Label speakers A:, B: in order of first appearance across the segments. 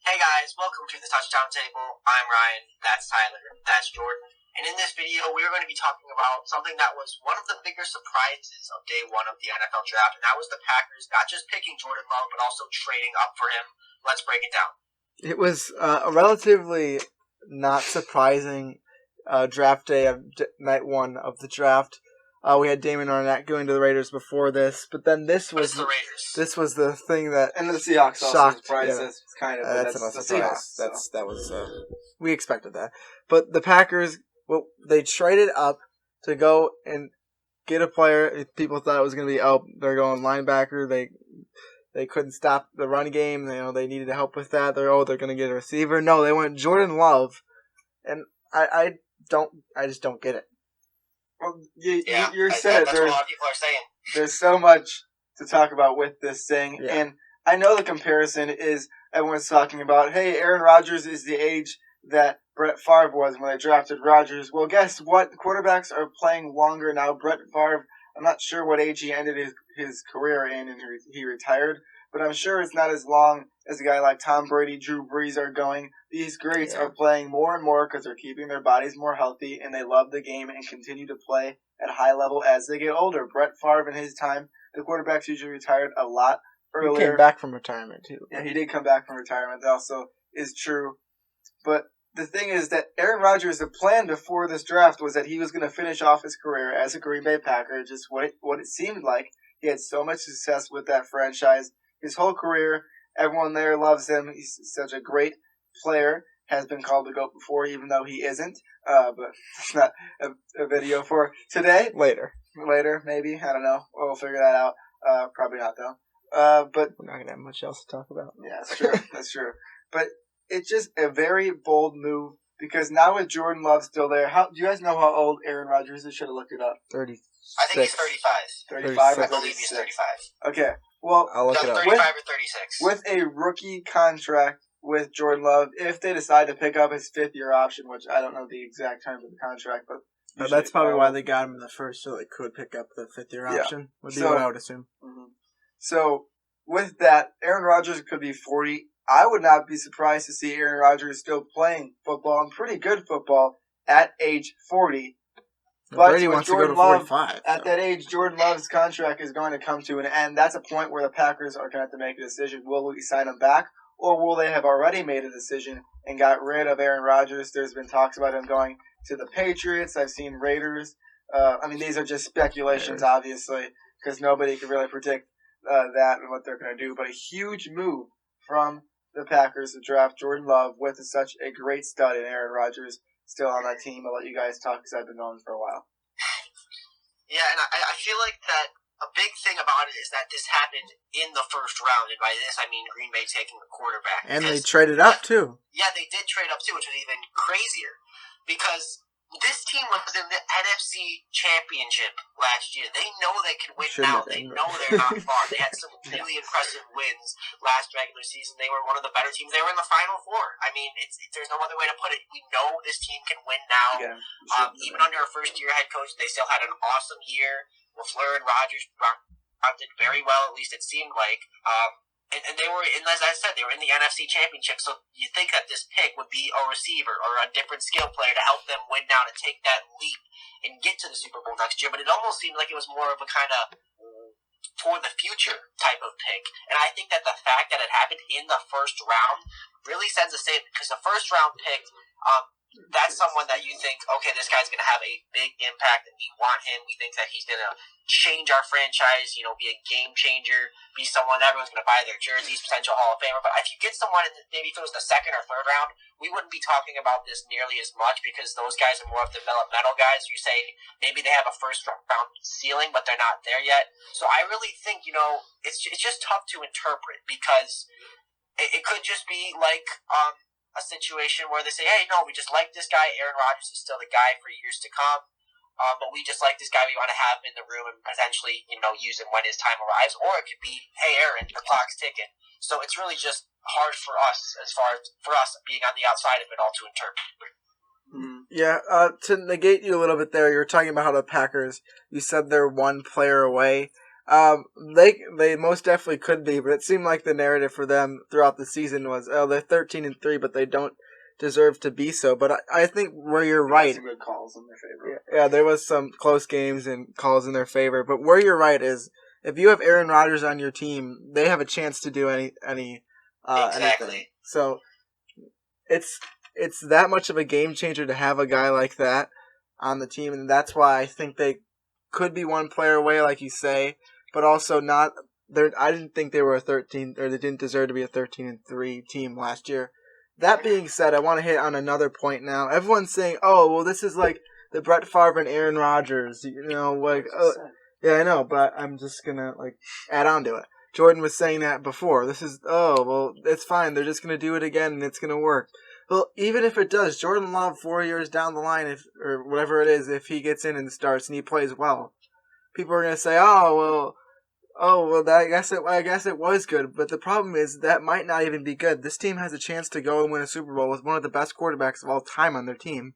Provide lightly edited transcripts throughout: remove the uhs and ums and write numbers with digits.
A: Hey guys, welcome to the Touchdown Table. I'm Ryan, that's Tyler, that's Jordan. And in this video, we are going to be talking about something that was one of the bigger surprises of day one of the NFL draft, and that was the Packers not just picking Jordan Love, but also trading up for him. Let's break it down.
B: It was a relatively not surprising draft day of night one of the draft. We had Damon Arnett going to the Raiders before this, but then this was
A: the Raiders.
B: This was the thing that
C: and the Seahawks
B: shocked,
C: also surprised us kind of.
B: That's
C: the
B: surprise.
C: Seahawks.
B: That was we expected that, but the Packers, they traded up to go and get a player. People thought it was going to be they're going linebacker. They couldn't stop the run game. They needed help with that. They're going to get a receiver. No, they went Jordan Love, and I just don't get it.
C: Well, you said
A: that's what a lot of people are saying.
C: There's so much to talk about with this thing,
B: yeah.
C: And I know the comparison is everyone's talking about, hey, Aaron Rodgers is the age that Brett Favre was when they drafted Rodgers. Well, guess what? Quarterbacks are playing longer now. Brett Favre, I'm not sure what age he ended his career in and he retired, but I'm sure it's not as long as a guy like Tom Brady, Drew Brees are going. These greats are playing more and more because they're keeping their bodies more healthy, and they love the game and continue to play at a high level as they get older. Brett Favre, in his time, the quarterbacks usually retired a lot earlier.
B: He came back from retirement, too.
C: Yeah, he did come back from retirement. That also is true. But the thing is that Aaron Rodgers, the plan before this draft was that he was going to finish off his career as a Green Bay Packer, just what it seemed like. He had so much success with that franchise. His whole career, everyone there loves him. He's such a great player. Has been called the GOAT before, even though he isn't. But it's not a video for today.
B: Later,
C: maybe. I don't know. We'll figure that out. Probably not, though. But
B: we're not going to have much else to talk about.
C: Yeah, that's true. That's true. But it's just a very bold move because now with Jordan Love still there, do you guys know how old Aaron Rodgers is? Should have looked it up.
B: 36.
A: I think he's 35.
C: 35?
A: I believe he's 35.
C: Okay. Well,
B: I'll look it up.
A: 35 or 36.
C: With a rookie contract with Jordan Love, if they decide to pick up his fifth-year option, which I don't know the exact terms of the contract, but
B: that's probably why they got him in the first, so they could pick up the fifth-year option, would be what I would assume.
C: Mm-hmm. So, with that, Aaron Rodgers could be 40. I would not be surprised to see Aaron Rodgers still playing football, and pretty good football, at age 40.
B: But Brady wants to go to 45.
C: At that age, Jordan Love's contract is going to come to an end. That's a point where the Packers are going to have to make a decision. Will we sign him back, or will they have already made a decision and got rid of Aaron Rodgers? There's been talks about him going to the Patriots. I've seen Raiders. These are just speculations, obviously, because nobody can really predict that and what they're going to do. But a huge move from the Packers to draft Jordan Love with such a great stud in Aaron Rodgers still on that team. I'll let you guys talk because I've been on for a while.
A: Yeah, and I feel like that a big thing about it is that this happened in the first round, and by this I mean Green Bay taking the quarterback.
B: And they traded up, too.
A: Yeah, they did trade up, too, which was even crazier, because this team was in the NFC Championship last year. They know they can win now. They know they're not far. They had some really impressive wins last regular season. They were one of the better teams. They were in the Final Four. I mean, there's no other way to put it. We know this team can win now. Yeah, even under a first-year head coach, they still had an awesome year. LaFleur and Rodgers did very well, at least it seemed like. And they were, as I said, they were in the NFC Championship, so you think that this pick would be a receiver or a different skill player to help them win now, to take that leap and get to the Super Bowl next year, but it almost seemed like it was more of a kind of for the future type of pick. And I think that the fact that it happened in the first round really sends a statement, because the first round pick, that's someone that you think, okay, this guy's going to have a big impact and we want him. We think that he's going to change our franchise, be a game changer, be someone that everyone's going to buy their jerseys, potential Hall of Famer. But if you get someone, maybe if it was the second or third round, we wouldn't be talking about this nearly as much, because those guys are more of developmental guys. You say maybe they have a first round ceiling, but they're not there yet. So I really think, it's just tough to interpret, because it could just be like a situation where they say, hey, no, we just like this guy. Aaron Rodgers is still the guy for years to come. But we just like this guy. We want to have him in the room and potentially, use him when his time arrives. Or it could be, hey, Aaron, the clock's ticking. So it's really just hard for us, as far as for us being on the outside of it all, to interpret.
B: Yeah, to negate you a little bit there, you were talking about how the Packers, you said they're one player away. They most definitely could be, but it seemed like the narrative for them throughout the season was, oh, they're 13-3, but they don't deserve to be so. But I think where you're right,
C: some good calls in their favor.
B: yeah, there was some close games and calls in their favor. But where you're right is, if you have Aaron Rodgers on your team, they have a chance to do anything.
A: Exactly.
B: So it's that much of a game changer to have a guy like that on the team, and that's why I think they could be one player away, like you say, but also not. I didn't think they were a 13, or they didn't deserve to be a 13-3 team last year. That being said, I want to hit on another point now. Everyone's saying, "Oh, well, this is like the Brett Favre and Aaron Rodgers." Yeah, I know, but I'm just gonna add on to it. Jordan was saying that before. This is it's fine. They're just gonna do it again, and it's gonna work. Well, even if it does, Jordan Love 4 years down the line, or whatever it is, if he gets in and starts and he plays well, people are gonna say, I guess it was good. But the problem is that might not even be good. This team has a chance to go and win a Super Bowl with one of the best quarterbacks of all time on their team,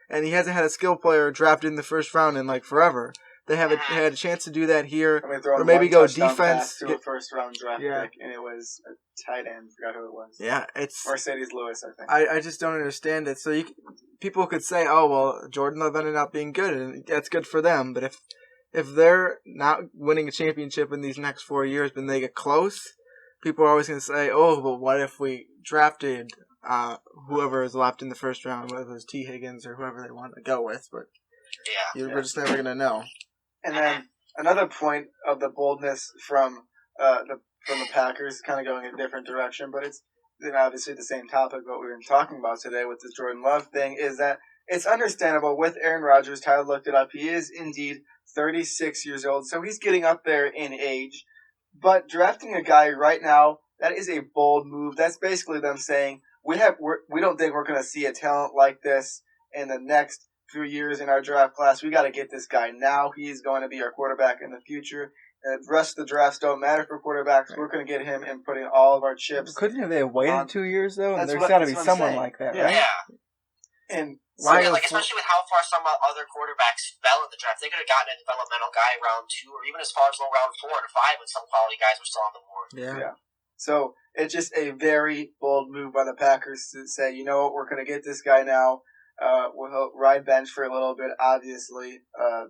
B: and he hasn't had a skill player drafted in the first round in forever. They had a chance to do that here, or maybe go defense
C: to a first round draft pick, and it was a tight end. Forgot who it was.
B: Yeah, it's
C: Mercedes Lewis, I think.
B: I just don't understand it. So people could say, "Oh well, Jordan Love ended up being good, and that's good for them." But if they're not winning a championship in these next 4 years, but they get close, people are always going to say, "Oh, but what if we drafted whoever is left in the first round, whether it's T. Higgins or whoever they want to go with?" But we're just never going to know.
C: And then another point of the boldness from the Packers, kind of going in a different direction, but it's obviously the same topic what we've been talking about today with this Jordan Love thing, is that it's understandable with Aaron Rodgers. Tyler looked it up. He is indeed 36 years old, so he's getting up there in age. But drafting a guy right now, that is a bold move. That's basically them saying, we don't think we're going to see a talent like this in the next few years in our draft class. We got to get this guy now. He's going to be our quarterback in the future. The rest of the drafts don't matter for quarterbacks. Right. We're going to get him and put in all of our chips.
B: Couldn't they have waited 2 years though? And there's got to be someone like that, right?
A: Yeah.
C: And
A: especially with how far some other quarterbacks fell in the draft, they could have gotten a developmental guy round 2, or even as far as low round 4 and 5, when some quality guys were still on the board.
C: Yeah. So it's just a very bold move by the Packers to say, you know what, we're going to get this guy now. We'll ride bench for a little bit, obviously,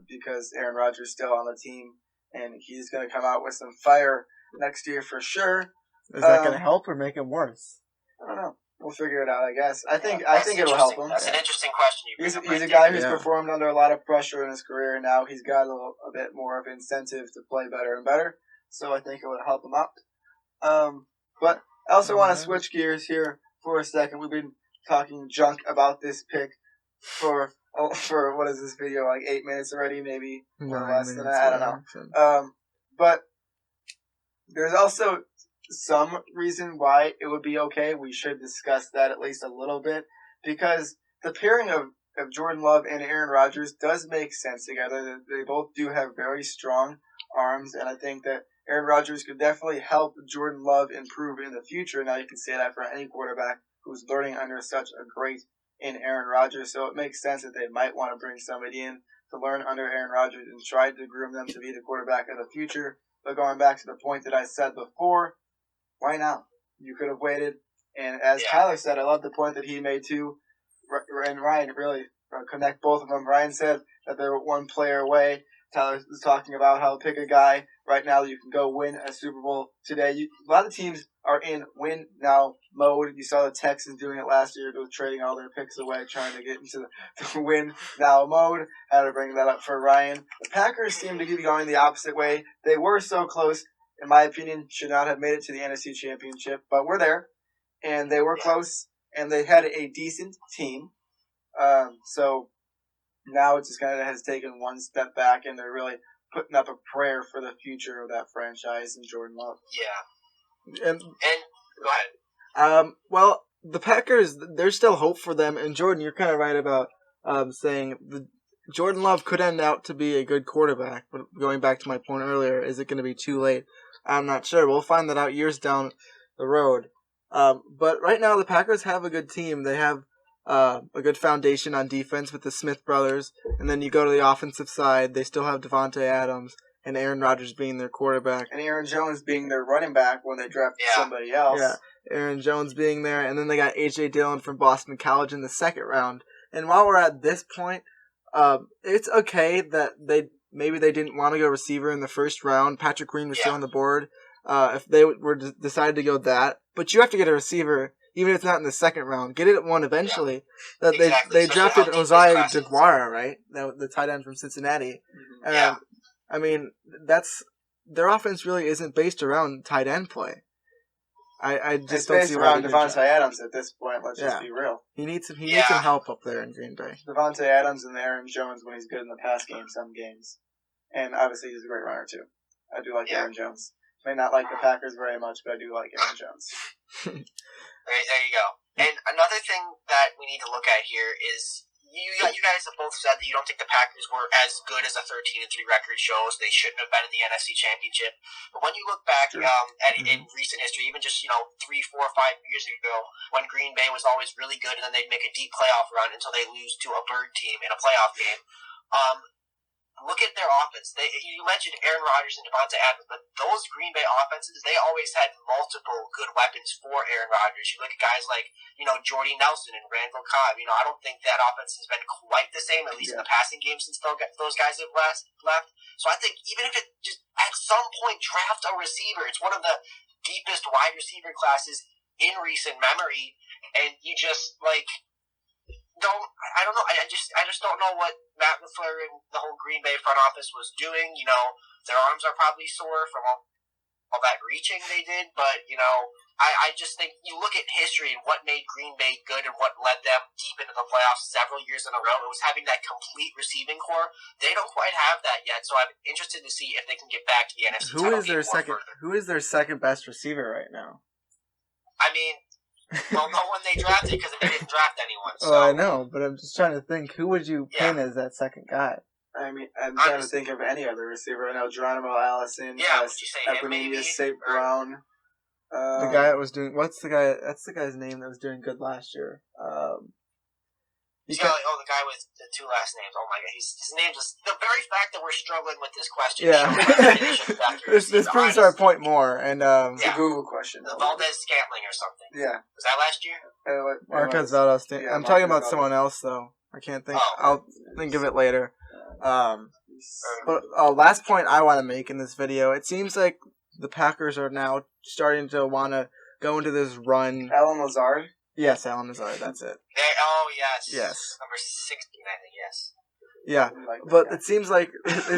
C: because Aaron Rodgers is still on the team, and he's going to come out with some fire next year for sure.
B: Is that going to help or make him worse?
C: I don't know. We'll figure it out, I guess. I think it'll help him.
A: That's an interesting question.
C: He's a guy who's performed under a lot of pressure in his career, and now he's got a bit more of incentive to play better and better. So I think it would help him out. But I also want to switch gears here for a second. We've been talking junk about this pick for what is this video, 8 minutes already, maybe less than that. I don't know. But there's also some reason why it would be okay. We should discuss that at least a little bit, because the pairing of Jordan Love and Aaron Rodgers does make sense together. They both do have very strong arms, and I think that Aaron Rodgers could definitely help Jordan Love improve in the future. Now you can say that for any quarterback who's learning under such a great in Aaron Rodgers, so it makes sense that they might want to bring somebody in to learn under Aaron Rodgers and try to groom them to be the quarterback of the future. But going back to the point that I said before, why now? You could have waited, and as Tyler said, I love the point that he made too, and Ryan really connect both of them. Ryan said that they're one player away. Tyler was talking about how to pick a guy right now you can go win a Super Bowl today. A lot of teams are in win now mode. You saw the Texans doing it last year, with trading all their picks away, trying to get into the win now mode. I had to bring that up for Ryan. The Packers seem to be going the opposite way. They were so close, in my opinion, should not have made it to the NFC Championship, but we're there, and they were close, and they had a decent team. So now it just kind of has taken one step back, and they're really putting up a prayer for the future of that franchise and Jordan Love.
A: Yeah. And go ahead.
B: Well, the Packers, there's still hope for them. And Jordan, you're kind of right about saying Jordan Love could end out to be a good quarterback. But going back to my point earlier, is it going to be too late? I'm not sure. We'll find that out years down the road. But right now, the Packers have a good team. They have a good foundation on defense with the Smith brothers. And then you go to the offensive side, they still have Devontae Adams and Aaron Rodgers being their quarterback.
C: And Aaron Jones being their running back when they drafted somebody else.
B: Yeah, Aaron Jones being there, and then they got A.J. Dillon from Boston College in the second round. And while we're at this point, it's okay that maybe they didn't want to go receiver in the first round. Patrick Queen was still on the board. If they were decided to go that, but you have to get a receiver, even if it's not in the second round. Get it at one eventually.
A: Yeah.
B: They drafted Ozai DeGuara, right? The tight end from Cincinnati.
A: Yeah.
B: I mean, their offense really isn't based around tight end play. I just don't see
C: around Devontae Adams at this point. Let's just be real.
B: He needs some help up there in Green Bay.
C: Devontae Adams and Aaron Jones when he's good in the pass game, some games, and obviously he's a great runner too. I do like Aaron Jones. May not like the Packers very much, but I do like Aaron Jones.
A: There you go. And another thing that we need to look at here is you guys have both said that you don't think the Packers were as good as a 13-3 record shows. They shouldn't have been in the NFC Championship. But when you look back in recent history, even just 3, 4, 5 years ago, when Green Bay was always really good, and then they'd make a deep playoff run until they lose to a bird team in a playoff game. Look at their offense. You mentioned Aaron Rodgers and Devontae Adams, but those Green Bay offenses, they always had multiple good weapons for Aaron Rodgers. You look at guys like, Jordy Nelson and Randall Cobb. I don't think that offense has been quite the same, at least in the passing game, since those guys have left. So I think even if it just at some point draft a receiver, it's one of the deepest wide receiver classes in recent memory, and you just I don't know. I just don't know what Matt LaFleur and the whole Green Bay front office was doing. Their arms are probably sore from all that reaching they did, but I just think you look at history and what made Green Bay good and what led them deep into the playoffs several years in a row. It was having that complete receiving core. They don't quite have that yet, so I'm interested to see if they can get back to the NFC.
B: Who is their second best receiver right now?
A: I mean. Well, no one they drafted because they didn't draft anyone. So.
B: Oh, I know, but I'm just trying to think. Who would you pin as that second guy?
C: I mean, I'm trying to think of any other receiver. I know Geronimo Allison.
A: Yeah, would you say him maybe?
C: St. Brown.
B: The guy that was doing... What's the guy... That's the guy's name that was doing good last year.
A: The guy with the 2 last names. Oh my god, his name just... The very fact that we're struggling with this question...
B: Yeah. This proves our point more, and...
C: It's a Google question.
A: The Valdez Scantling or something.
C: Yeah.
A: Was that last year?
B: Marquez Valdez. I'm talking about someone else, though. I can't think... I'll think of it later. But last point I want to make in this video, it seems like the Packers are now starting to want to go into this run.
C: Allen Lazard?
B: Yes, Allen Lazard, that's it.
A: Yes.
B: Yes.
A: Number 16, I think, yes.
B: Yeah, but it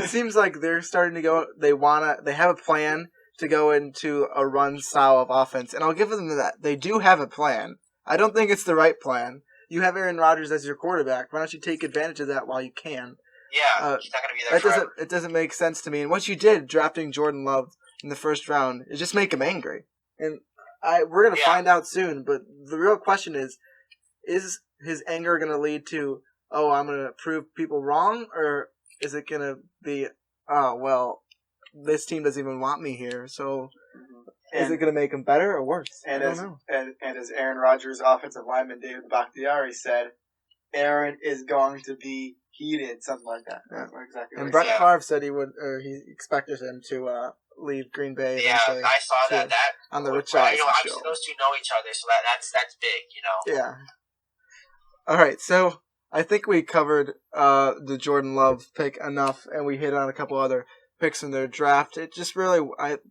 B: seems like they're starting to go. They have a plan to go into a run style of offense, and I'll give them that. They do have a plan. I don't think it's the right plan. You have Aaron Rodgers as your quarterback. Why don't you take advantage of that while you can?
A: Yeah, he's not going to be there forever.
B: It doesn't make sense to me. And what you did, drafting Jordan Love in the first round, is just make him angry. And we're going to find out soon. But the real question is his anger going to lead to, I'm going to prove people wrong? Or is it going to be, this team doesn't even want me here, so is it going to make him better or worse?
C: And as Aaron Rodgers' offensive lineman David Bakhtiari said, Aaron is going to be heated, something like that.
B: Yeah.
C: Exactly.
B: And Brett Favre said he expected him to leave Green Bay.
A: Yeah, I saw that
B: on the Rich Eisen show.
A: Obviously, those two know each other, so that's big,
B: Yeah. All right, so I think we covered the Jordan Love pick enough, and we hit on a couple other picks in their draft. It just really,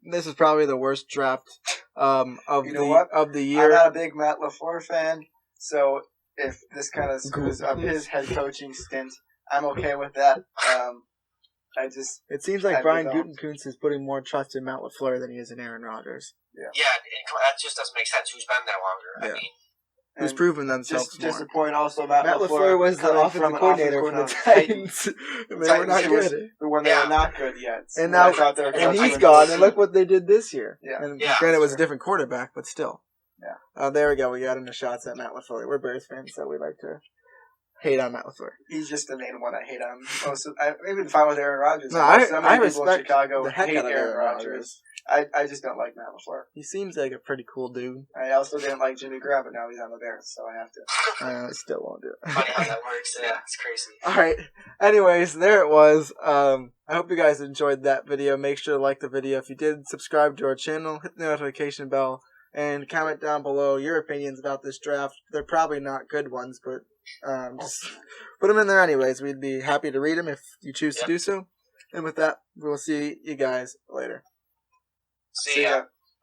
B: this is probably the worst draft of the year.
C: I'm not a big Matt LaFleur fan, so if this kind of screws up his head coaching stint, I'm okay with that.
B: It seems like Brian Gutekunst is putting more trust in Matt LaFleur than he is in Aaron Rodgers.
A: Yeah, that just doesn't make sense. Who's been there longer?
B: Yeah. Who's proven themselves
C: just more. Just to point also, Matt
B: LaFleur was the offensive coordinator for the Titans. They were not good.
C: When they were not good yet. So
B: and now he's gone, and look what they did this year.
C: Yeah.
B: And granted, it was a different quarterback, but still.
C: Yeah.
B: There we go. We got into shots at Matt LaFleur. We're Bears fans, so we like to hate on Matt LaFleur.
C: He's just the main one I hate on. I'm even fine with Aaron Rodgers.
B: No,
C: So
B: I
C: many people in
B: respect
C: Chicago
B: the heck
C: hate
B: out of
C: Aaron
B: Aaron
C: Rodgers. I just don't like Matt LaFleur.
B: He seems like a pretty cool dude.
C: I also didn't like Jimmy Graham, but now he's on the Bears, so I have to.
B: I still won't do it.
A: Funny how that works. Yeah, it's crazy.
B: All right. Anyways, there it was. I hope you guys enjoyed that video. Make sure to like the video. If you did, subscribe to our channel, hit the notification bell, and comment down below your opinions about this draft. They're probably not good ones, but just put them in there anyways. We'd be happy to read them if you choose to do so. And with that, we'll see you guys later.
A: See ya.